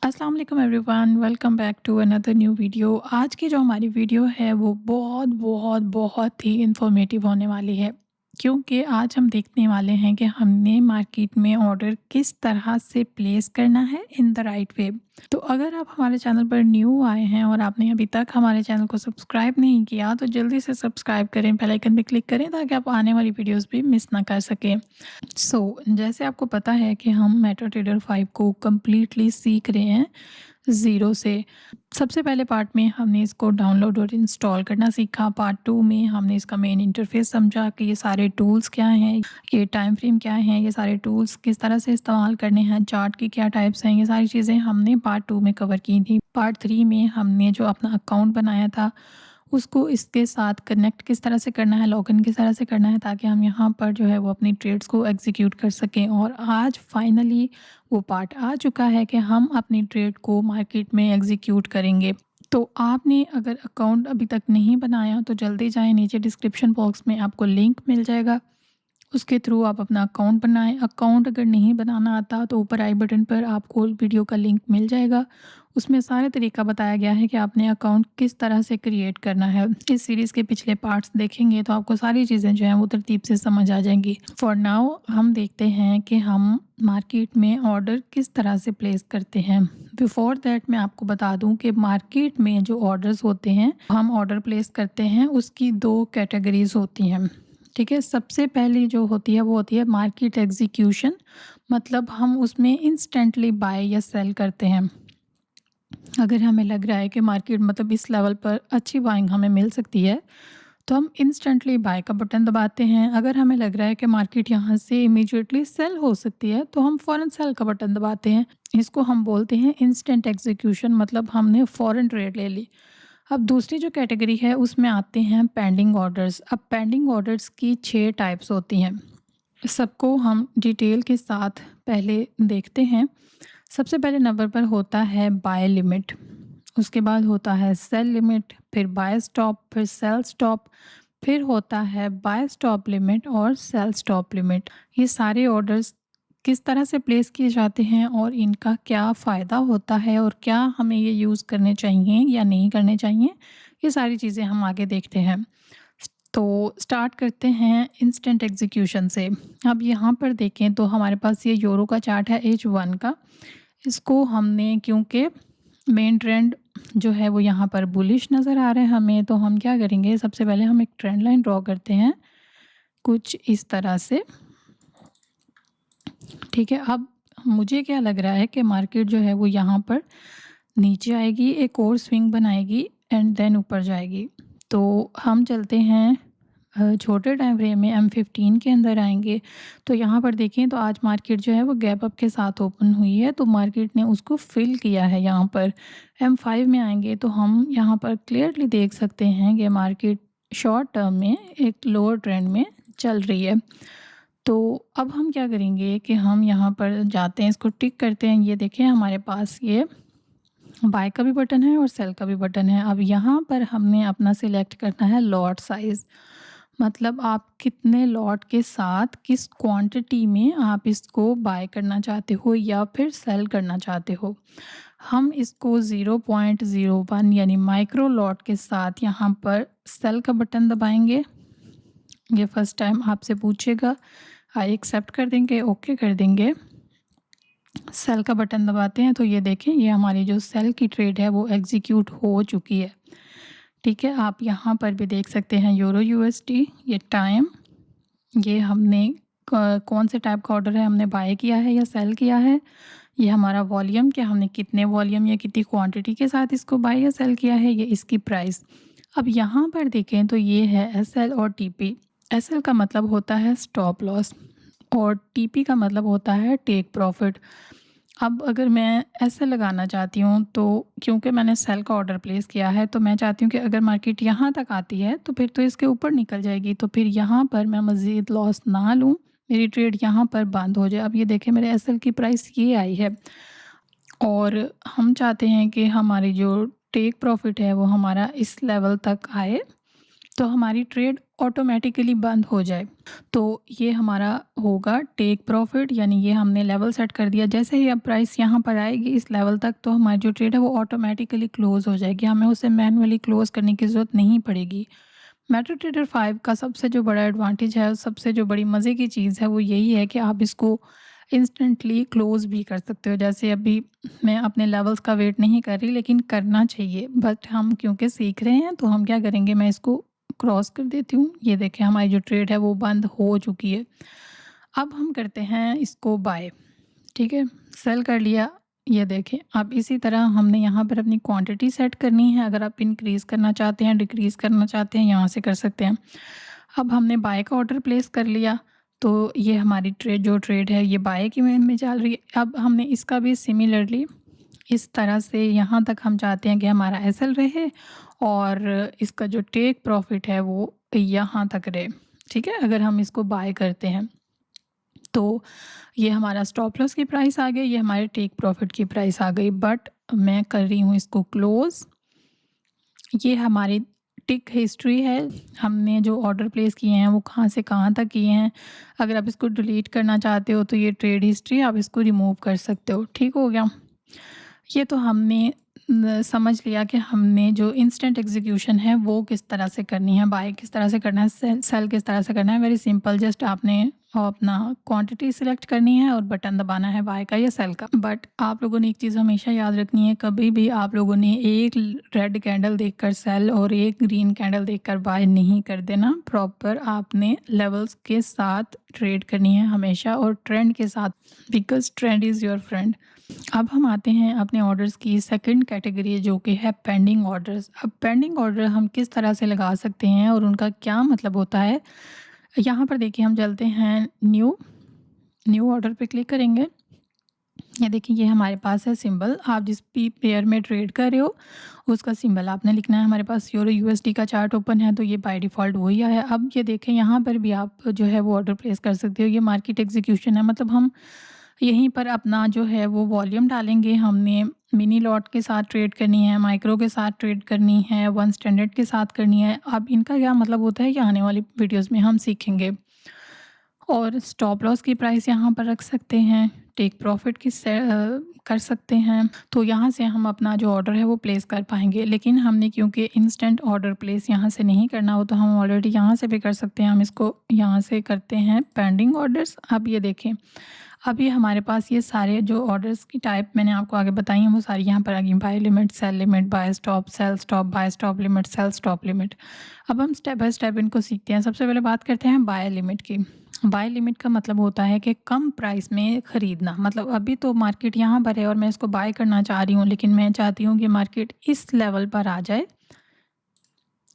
अस्सलाम वालेकुम everyone, welcome back to another new video. आज की जो हमारी वीडियो है वो बहुत बहुत बहुत ही इंफॉर्मेटिव होने वाली है, क्योंकि आज हम देखने वाले हैं कि हमने मार्केट में ऑर्डर किस तरह से प्लेस करना है इन द राइट वे। तो अगर आप हमारे चैनल पर न्यू आए हैं और आपने अभी तक हमारे चैनल को सब्सक्राइब नहीं किया तो जल्दी से सब्सक्राइब करें, बेल आइकन पे क्लिक करें ताकि आप आने वाली वीडियोस भी मिस ना कर सकें। जैसे आपको पता है कि हम मेटाट्रेडर 5 को कम्प्लीटली सीख रहे हैं ज़ीरो से। सबसे पहले पार्ट में हमने इसको डाउनलोड और इंस्टॉल करना सीखा। पार्ट 2 में हमने इसका मेन इंटरफेस समझा कि ये सारे टूल्स क्या हैं, ये टाइम फ्रेम क्या हैं, ये सारे टूल्स किस तरह से इस्तेमाल करने हैं, चार्ट की क्या टाइप्स हैं, ये सारी चीज़ें हमने पार्ट 2 में कवर की थी। पार्ट 3 में हमने जो अपना अकाउंट बनाया था उसको इसके साथ कनेक्ट किस तरह से करना है, लॉगिन किस तरह से करना है ताकि हम यहाँ पर जो है वो अपनी ट्रेड्स को एग्जीक्यूट कर सकें। और आज फाइनली वो पार्ट आ चुका है कि हम अपनी ट्रेड को मार्केट में एग्जीक्यूट करेंगे। तो आपने अगर अकाउंट अभी तक नहीं बनाया तो जल्दी जाएं, नीचे डिस्क्रिप्शन बॉक्स में आपको लिंक मिल जाएगा, उसके थ्रू आप अपना अकाउंट बनाएं। अकाउंट अगर नहीं बनाना आता तो ऊपर आई बटन पर आपको वीडियो का लिंक मिल जाएगा, उसमें सारे तरीका बताया गया है कि आपने अकाउंट किस तरह से क्रिएट करना है। इस सीरीज़ के पिछले पार्ट्स देखेंगे तो आपको सारी चीज़ें जो हैं वो तरतीब से समझ आ जाएंगी। फॉर नाउ हम देखते हैं कि हम मार्केट में ऑर्डर किस तरह से प्लेस करते हैं। बिफोर दैट मैं आपको बता दूं कि मार्केट में जो ऑर्डर्स होते हैं हम ऑर्डर प्लेस करते हैं उसकी दो कैटेगरीज होती हैं। ठीक है, सबसे पहली जो होती है वो होती है मार्केट एग्जीक्यूशन, मतलब हम उसमें इंस्टेंटली बाय या सेल करते हैं। अगर हमें लग रहा है कि मार्केट मतलब इस लेवल पर अच्छी बाइंग हमें मिल सकती है तो हम इंस्टेंटली बाय का बटन दबाते हैं। अगर हमें लग रहा है कि मार्केट यहाँ से इमीडिएटली सेल हो सकती है तो हम फ़ौरन सेल का बटन दबाते हैं। इसको हम बोलते हैं इंस्टेंट एग्जीक्यूशन, मतलब हमने फ़ौरन ट्रेड ले ली। अब दूसरी जो कैटेगरी है उसमें आते हैं पेंडिंग ऑर्डर्स। अब पेंडिंग ऑर्डर्स की 6 टाइप्स होती हैं, सबको हम डिटेल के साथ पहले देखते हैं। सबसे पहले नंबर पर होता है बाय लिमिट, उसके बाद होता है सेल लिमिट, फिर बाय स्टॉप, फिर सेल स्टॉप, फिर होता है बाय स्टॉप लिमिट और सेल स्टॉप लिमिट। ये सारे ऑर्डर्स किस तरह से प्लेस किए जाते हैं और इनका क्या फ़ायदा होता है और क्या हमें ये यूज़ करने चाहिए या नहीं करने चाहिए, ये सारी चीज़ें हम आगे देखते हैं। तो स्टार्ट करते हैं इंस्टेंट एग्जीक्यूशन से। अब यहाँ पर देखें तो हमारे पास ये यूरो का चार्ट है H1 का। इसको हमने, क्योंकि मेन ट्रेंड जो है वो यहाँ पर बुलिश नज़र आ रहा है हमें, तो हम क्या करेंगे, सबसे पहले हम एक ट्रेंड लाइन ड्रॉ करते हैं कुछ इस तरह से। ठीक है, अब मुझे क्या लग रहा है कि मार्केट जो है वो यहाँ पर नीचे आएगी, एक और स्विंग बनाएगी एंड देन ऊपर जाएगी। तो हम चलते हैं छोटे टाइम फ्रेम में M15 के अंदर आएंगे। तो यहाँ पर देखें तो आज मार्केट जो है वो गैप अप के साथ ओपन हुई है, तो मार्केट ने उसको फिल किया है। यहाँ पर M5 में आएंगे तो हम यहाँ पर क्लियरली देख सकते हैं कि मार्केट शॉर्ट टर्म में एक लोअर ट्रेंड में चल रही है। तो अब हम क्या करेंगे कि हम यहाँ पर जाते हैं, इसको टिक करते हैं। ये देखें हमारे पास ये बाय का भी बटन है और सेल का भी बटन है। अब यहाँ पर हमने अपना सिलेक्ट करना है लॉट साइज़, मतलब आप कितने लॉट के साथ किस क्वांटिटी में आप इसको बाय करना चाहते हो या फिर सेल करना चाहते हो। हम इसको 0.01 यानी माइक्रो लॉट के साथ यहाँ पर सेल का बटन दबाएंगे। ये फर्स्ट टाइम आपसे पूछेगा, आई एक्सेप्ट कर देंगे, ओके कर देंगे, सेल का बटन दबाते हैं तो ये देखें ये हमारी जो सेल की ट्रेड है वो एग्जीक्यूट हो चुकी है। ठीक है, आप यहाँ पर भी देख सकते हैं यूरो USD, ये टाइम, ये हमने कौन से टाइप का ऑर्डर है, हमने बाय किया है या सेल किया है, ये हमारा वॉल्यूम कि हमने कितने वॉल्यूम या कितनी क्वांटिटी के साथ इसको बाय या सेल किया है, ये इसकी प्राइस। अब यहाँ पर देखें तो ये है SL और TP। SL का मतलब होता है स्टॉप लॉस और TP का मतलब होता है टेक प्रॉफिट। अब अगर मैं ऐसे लगाना चाहती हूँ तो क्योंकि मैंने सेल का ऑर्डर प्लेस किया है तो मैं चाहती हूँ कि अगर मार्केट यहाँ तक आती है तो फिर तो इसके ऊपर निकल जाएगी, तो फिर यहाँ पर मैं मज़ीद लॉस ना लूँ, मेरी ट्रेड यहाँ पर बंद हो जाए। अब ये देखें मेरे एसएल की प्राइस ये आई है और हम चाहते हैं कि हमारी जो टेक प्रॉफिट है वो हमारा इस लेवल तक आए तो हमारी ट्रेड ऑटोमेटिकली बंद हो जाए। तो ये हमारा होगा टेक प्रॉफिट, यानी ये हमने लेवल सेट कर दिया। जैसे ही अब प्राइस यहाँ पर आएगी इस लेवल तक, तो हमारी जो ट्रेड है वो ऑटोमेटिकली क्लोज़ हो जाएगी, हमें उसे मैनुअली क्लोज़ करने की ज़रूरत नहीं पड़ेगी। मेटा ट्रेडर 5 का सबसे जो बड़ा एडवांटेज है, सबसे जो बड़ी मज़े की चीज़ है वो यही है कि आप इसको इंस्टेंटली क्लोज़ भी कर सकते हो। जैसे अभी मैं अपने लेवल्स का वेट नहीं कर रही, लेकिन करना चाहिए, बट हम क्योंकि सीख रहे हैं तो हम क्या करेंगे, मैं इसको क्रॉस कर देती हूँ। ये देखें हमारी जो ट्रेड है वो बंद हो चुकी है। अब हम करते हैं इसको बाय। ठीक है, सेल कर लिया। ये देखें, अब इसी तरह हमने यहाँ पर अपनी क्वांटिटी सेट करनी है। अगर आप इंक्रीज़ करना चाहते हैं, डिक्रीज़ करना चाहते हैं, यहाँ से कर सकते हैं। अब हमने बाय का ऑर्डर प्लेस कर लिया, तो ये हमारी ट्रेड है ये बाय की में चल रही है। अब हमने इसका भी सिमिलरली इस तरह से यहाँ तक हम चाहते हैं कि हमारा एसएल रहे और इसका जो टेक प्रॉफिट है वो यहाँ तक रहे। ठीक है, अगर हम इसको बाय करते हैं तो ये हमारा स्टॉप लॉस की प्राइस आ गई, ये हमारे टेक प्रॉफिट की प्राइस आ गई। बट मैं कर रही हूँ इसको क्लोज़। ये हमारी टिक हिस्ट्री है, हमने जो ऑर्डर प्लेस किए हैं वो कहाँ से कहाँ तक किए हैं। अगर आप इसको डिलीट करना चाहते हो तो ये ट्रेड हिस्ट्री आप इसको रिमूव कर सकते हो। ठीक हो गया। ये तो हमने समझ लिया कि हमने जो इंस्टेंट एग्जीक्यूशन है वो किस तरह से करनी है, बाय किस तरह से करना है, सेल किस तरह से करना है। वेरी सिंपल, जस्ट आपने अपना क्वांटिटी सिलेक्ट करनी है और बटन दबाना है बाय का या सेल का। बट आप लोगों ने एक चीज़ हमेशा याद रखनी है, कभी भी आप लोगों ने एक रेड कैंडल देखकर सेल और एक ग्रीन कैंडल देखकर बाय नहीं कर देना। प्रॉपर आपने लेवल्स के साथ ट्रेड करनी है हमेशा, और ट्रेंड के साथ, because trend is your friend. अब हम आते हैं अपने ऑर्डर्स की सेकंड कैटेगरी, जो कि है पेंडिंग ऑर्डर्स। अब पेंडिंग ऑर्डर हम किस तरह से लगा सकते हैं और उनका क्या मतलब होता है, यहाँ पर देखिए हम चलते हैं न्यू न्यू ऑर्डर पे क्लिक करेंगे। ये देखिए ये हमारे पास है सिंबल, आप जिस भी पेयर में ट्रेड कर रहे हो उसका सिंबल आपने लिखना है। हमारे पास यूरो यूएसडी का चार्ट ओपन है तो ये बाय डिफ़ॉल्ट वही है। अब ये देखें यहाँ पर भी आप जो है वो ऑर्डर प्लेस कर सकते हो। ये मार्केट एग्जीक्यूशन है, मतलब हम यहीं पर अपना जो है वो वॉल्यूम डालेंगे। हमने मिनी लॉट के साथ ट्रेड करनी है, माइक्रो के साथ ट्रेड करनी है, वन स्टैंडर्ड के साथ करनी है। अब इनका क्या मतलब होता है कि आने वाली वीडियोज़ में हम सीखेंगे। और स्टॉप लॉस की प्राइस यहाँ पर रख सकते हैं, टेक प्रॉफिट की कर सकते हैं। तो यहाँ से हम अपना जो ऑर्डर है वो प्लेस कर पाएंगे। लेकिन हमने क्योंकि इंस्टेंट ऑर्डर प्लेस यहाँ से नहीं करना हो तो हम ऑलरेडी यहाँ से भी कर सकते हैं। हम इसको यहाँ से करते हैं पेंडिंग ऑर्डर्स। अब ये देखें, अब ये हमारे पास ये सारे जो ऑर्डर्स की टाइप मैंने आपको आगे बताई हैं वो सारी यहाँ पर आ गई। Buy limit, sell limit, buy stop, sell stop, buy stop limit, sell stop limit. अब हम स्टेप बाय स्टेप इनको सीखते हैं। सबसे पहले बात करते हैं बाय लिमिट की। बाय लिमिट का मतलब होता है कि कम प्राइस में ख़रीदना। मतलब अभी तो मार्केट यहाँ पर है और मैं इसको बाय करना चाह रही हूँ, लेकिन मैं चाहती हूँ कि मार्केट इस लेवल पर आ जाए,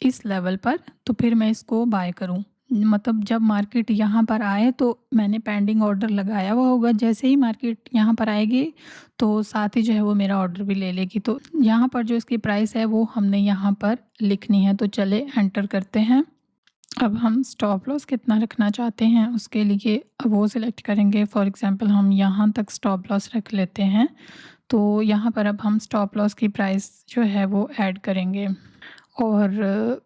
इस लेवल पर, तो फिर मैं इसको बाय करूँ। मतलब जब मार्केट यहाँ पर आए तो मैंने पेंडिंग ऑर्डर लगाया हुआ होगा, जैसे ही मार्केट यहाँ पर आएगी तो साथ ही जो है वो मेरा ऑर्डर भी ले लेगी। तो यहाँ पर जो इसकी प्राइस है वो हमने यहाँ पर लिखनी है। तो चले एंटर करते हैं। अब हम स्टॉप लॉस कितना रखना चाहते हैं उसके लिए वो सिलेक्ट करेंगे। फॉर एग्ज़ाम्पल हम यहाँ तक स्टॉप लॉस रख लेते हैं। तो यहाँ पर अब हम स्टॉप लॉस की प्राइस जो है वो ऐड करेंगे और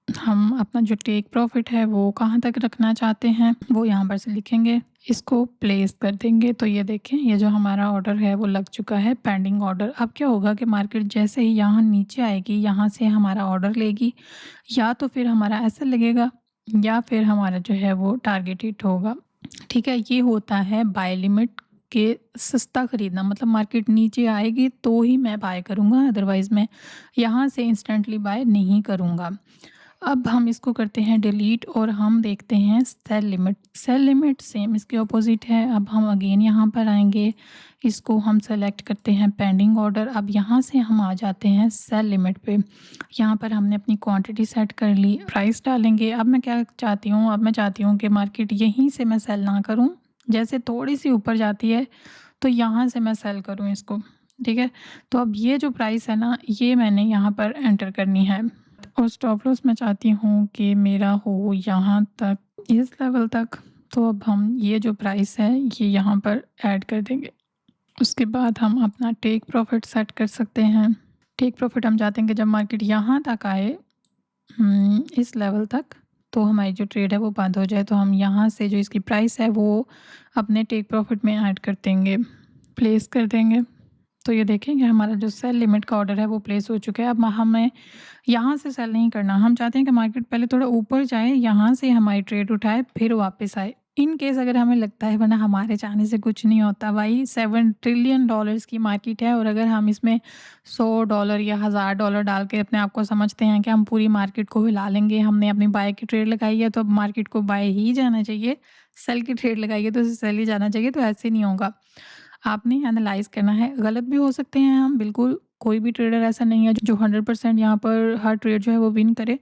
हम अपना जो टेक प्रॉफिट है वो कहाँ तक रखना चाहते हैं वो यहाँ पर से लिखेंगे, इसको प्लेस कर देंगे। तो ये देखें ये जो हमारा ऑर्डर है वो लग चुका है पेंडिंग ऑर्डर। अब क्या होगा कि मार्केट जैसे ही यहाँ नीचे आएगी यहाँ से हमारा ऑर्डर लेगी, या तो फिर हमारा ऐसा लगेगा या फिर हमारा जो है वो टारगेट हिट होगा। ठीक है, ये होता है बाय लिमिट के सस्ता ख़रीदना। मतलब मार्केट नीचे आएगी तो ही मैं बाय करूँगा, अदरवाइज़ मैं यहाँ से इंस्टेंटली बाय नहीं करूँगा। अब हम इसको करते हैं डिलीट और हम देखते हैं sell limit. Sell limit same इसके ऑपोजिट है। अब हम अगेन यहाँ पर आएंगे, इसको हम सेलेक्ट करते हैं पेंडिंग ऑर्डर। अब यहाँ से हम आ जाते हैं सेल लिमिट पे। यहाँ पर हमने अपनी क्वांटिटी सेट कर ली, प्राइस डालेंगे। अब मैं क्या चाहती हूँ, अब मैं चाहती हूँ कि मार्केट यहीं से मैं सेल ना करूँ, जैसे थोड़ी सी ऊपर जाती है तो यहाँ से मैं सेल करूँ इसको। ठीक है, तो अब ये जो प्राइस है ना ये मैंने यहाँ पर एंटर करनी है और स्टॉप लॉस मैं चाहती हूँ कि मेरा हो यहाँ तक, इस लेवल तक। तो अब हम ये जो प्राइस है ये यहाँ पर ऐड कर देंगे। उसके बाद हम अपना टेक प्रॉफिट सेट कर सकते हैं। टेक प्रॉफिट हम चाहते हैं कि जब मार्केट यहाँ तक आए इस लेवल तक, तो हमारी जो ट्रेड है वो बंद हो जाए, तो हम यहाँ से जो इसकी प्राइस है वो अपने टेक प्रॉफिट में ऐड कर देंगे, प्लेस कर देंगे। तो ये देखेंगे हमारा जो सेल लिमिट का ऑर्डर है वो प्लेस हो चुका है। अब हमें यहाँ से सेल नहीं करना, हम चाहते हैं कि मार्केट पहले थोड़ा ऊपर जाए, यहाँ से हमारी ट्रेड उठाए, फिर वापस आए। इन केस अगर हमें लगता है, वरना हमारे चाहने से कुछ नहीं होता भाई, $7 ट्रिलियन की मार्केट है, और अगर हम इसमें $100 या $1000 डाल के अपने आप को समझते हैं कि हम पूरी मार्केट को हिला लेंगे, हमने अपनी बाय की ट्रेड लगाई है तो अब मार्केट को बाय ही जाना चाहिए, सेल की ट्रेड लगाई है तो सेल ही जाना चाहिए, तो ऐसे नहीं होगा। आपने एनालाइज़ करना है, गलत भी हो सकते हैं हम, बिल्कुल कोई भी ट्रेडर ऐसा नहीं है जो 100% यहाँ पर हर ट्रेड जो है वो विन करे।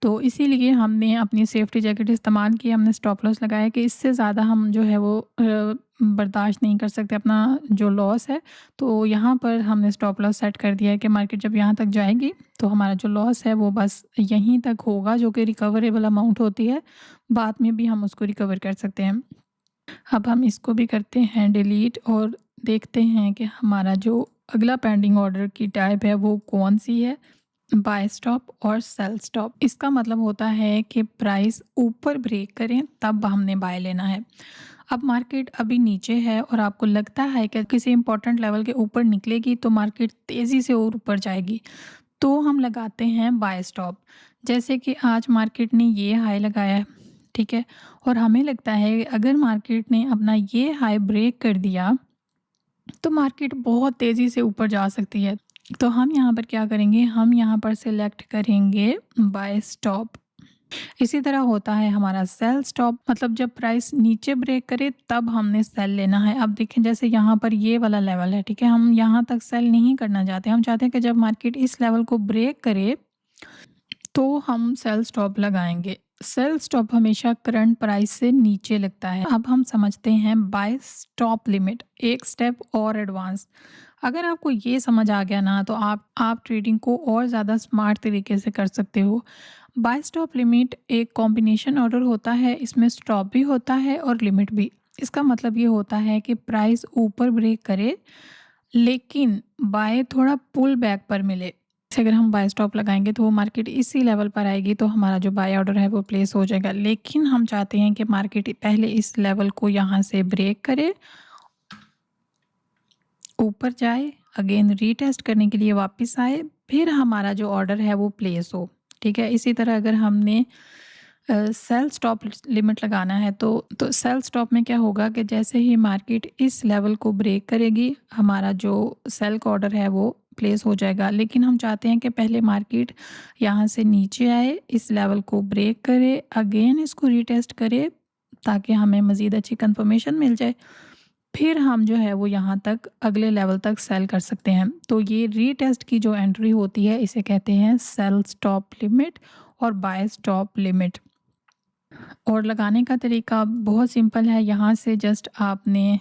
तो इसीलिए हमने अपनी सेफ्टी जैकेट इस्तेमाल की, हमने स्टॉप लॉस लगाया कि इससे ज़्यादा हम जो है वो बर्दाश्त नहीं कर सकते अपना जो लॉस है। तो यहाँ पर हमने स्टॉप लॉस सेट कर दिया है कि मार्केट जब यहाँ तक जाएगी तो हमारा जो लॉस है वो बस यहीं तक होगा, जो कि रिकवरेबल अमाउंट होती है, बाद में भी हम उसको रिकवर कर सकते हैं। अब हम इसको भी करते हैं डिलीट, और देखते हैं कि हमारा जो अगला पेंडिंग ऑर्डर की टाइप है वो कौन सी है, बाय स्टॉप और सेल स्टॉप। इसका मतलब होता है कि प्राइस ऊपर ब्रेक करें तब हमने बाय लेना है। अब मार्केट अभी नीचे है और आपको लगता है कि किसी इंपॉर्टेंट लेवल के ऊपर निकलेगी तो मार्केट तेज़ी से और ऊपर जाएगी, तो हम लगाते हैं बाय स्टॉप। जैसे कि आज मार्केट ने ये हाई लगाया है, ठीक है, और हमें लगता है अगर मार्केट ने अपना ये हाई ब्रेक कर दिया तो मार्केट बहुत तेज़ी से ऊपर जा सकती है। तो हम यहाँ पर क्या करेंगे, हम यहाँ पर सिलेक्ट करेंगे बाय स्टॉप। इसी तरह होता है हमारा सेल स्टॉप, मतलब जब प्राइस नीचे ब्रेक करे तब हमने सेल लेना है। अब देखें जैसे यहाँ पर ये वाला लेवल है, ठीक है, हम यहाँ तक सेल नहीं करना चाहते, हम चाहते हैं कि जब मार्केट इस लेवल को ब्रेक करे तो हम सेल स्टॉप लगाएंगे। सेल स्टॉप हमेशा करंट प्राइस से नीचे लगता है। अब हम समझते हैं बाय स्टॉप लिमिट, एक स्टेप और एडवांस। अगर आपको ये समझ आ गया ना तो आप ट्रेडिंग को और ज़्यादा स्मार्ट तरीके से कर सकते हो। बाय स्टॉप लिमिट एक कॉम्बिनेशन ऑर्डर होता है, इसमें स्टॉप भी होता है और लिमिट भी। इसका मतलब ये होता है कि प्राइस ऊपर ब्रेक करे लेकिन बाय थोड़ा पुल बैक पर मिले। जैसे अगर हम बाय स्टॉप लगाएंगे तो वो मार्केट इसी लेवल पर आएगी तो हमारा जो बाय ऑर्डर है वो प्लेस हो जाएगा, लेकिन हम चाहते हैं कि मार्केट पहले इस लेवल को यहाँ से ब्रेक करे, ऊपर जाए, अगेन रीटेस्ट करने के लिए वापस आए, फिर हमारा जो ऑर्डर है वो प्लेस हो। ठीक है, इसी तरह अगर हमने सेल स्टॉप लिमिट लगाना है तो सेल स्टॉप में क्या होगा कि जैसे ही मार्केट इस लेवल को ब्रेक करेगी हमारा जो सेल का ऑर्डर है वो प्लेस हो जाएगा, लेकिन हम चाहते हैं कि पहले मार्केट यहाँ से नीचे आए, इस लेवल को ब्रेक करे, अगेन इसको रीटेस्ट करे ताकि हमें मज़ीद अच्छी कंफर्मेशन मिल जाए, फिर हम जो है वो यहाँ तक अगले लेवल तक सेल कर सकते हैं। तो ये रीटेस्ट की जो एंट्री होती है इसे कहते हैं सेल स्टॉप लिमिट और बाय स्टॉप लिमिट। और लगाने का तरीका बहुत सिंपल है, यहाँ से जस्ट आपने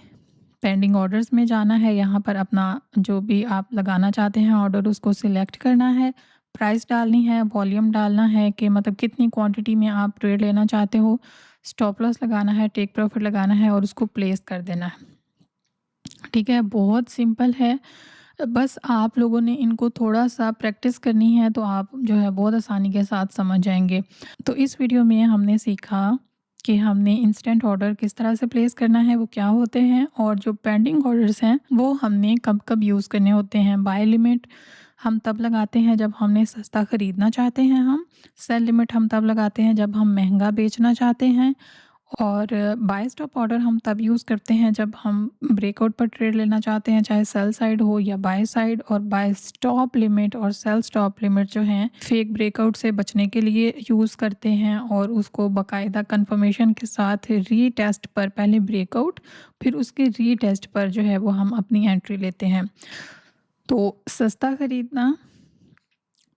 पेंडिंग ऑर्डर्स में जाना है, यहाँ पर अपना जो भी आप लगाना चाहते हैं ऑर्डर उसको सिलेक्ट करना है, प्राइस डालनी है, वॉल्यूम डालना है कि मतलब कितनी क्वांटिटी में आप ट्रेड लेना चाहते हो, स्टॉप लॉस लगाना है, टेक प्रॉफिट लगाना है और उसको प्लेस कर देना है। ठीक है, बहुत सिंपल है, बस आप लोगों ने इनको थोड़ा-सा प्रैक्टिस करनी है तो आप जो है बहुत आसानी के साथ समझ जाएँगे। तो इस वीडियो में हमने सीखा कि हमने इंस्टेंट ऑर्डर किस तरह से प्लेस करना है, वो क्या होते हैं, और जो पेंडिंग ऑर्डर्स हैं वो हमने कब-कब यूज़ करने होते हैं। बाय लिमिट हम तब लगाते हैं जब हमने सस्ता ख़रीदना चाहते हैं हम, सेल लिमिट हम तब लगाते हैं जब हम महँगा बेचना चाहते हैं, और बाय स्टॉप ऑर्डर हम तब यूज़ करते हैं जब हम ब्रेकआउट पर ट्रेड लेना चाहते हैं, चाहे सेल साइड हो या बाय साइड। और बाय स्टॉप लिमिट और सेल स्टॉप लिमिट जो हैं फेक ब्रेकआउट से बचने के लिए यूज़ करते हैं, और उसको बाकायदा कंफर्मेशन के साथ रीटेस्ट पर पहले ब्रेकआउट फिर उसके रीटेस्ट पर जो है वो हम अपनी एंट्री लेते हैं। तो सस्ता ख़रीदना,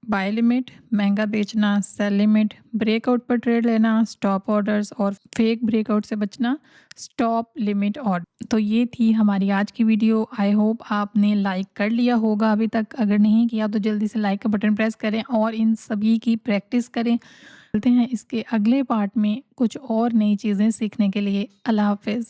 बाय लिमिट, महंगा बेचना, सेल लिमिट, ब्रेकआउट पर ट्रेड लेना, स्टॉप ऑर्डर्स, और फेक ब्रेकआउट से बचना, स्टॉप लिमिट ऑर्डर। तो ये थी हमारी आज की वीडियो। आई होप आपने लाइक कर लिया होगा अभी तक, अगर नहीं किया तो जल्दी से लाइक का बटन प्रेस करें और इन सभी की प्रैक्टिस करें। मिलते हैं इसके अगले पार्ट में कुछ और नई चीज़ें सीखने के लिए। अल्लाह हाफिज़।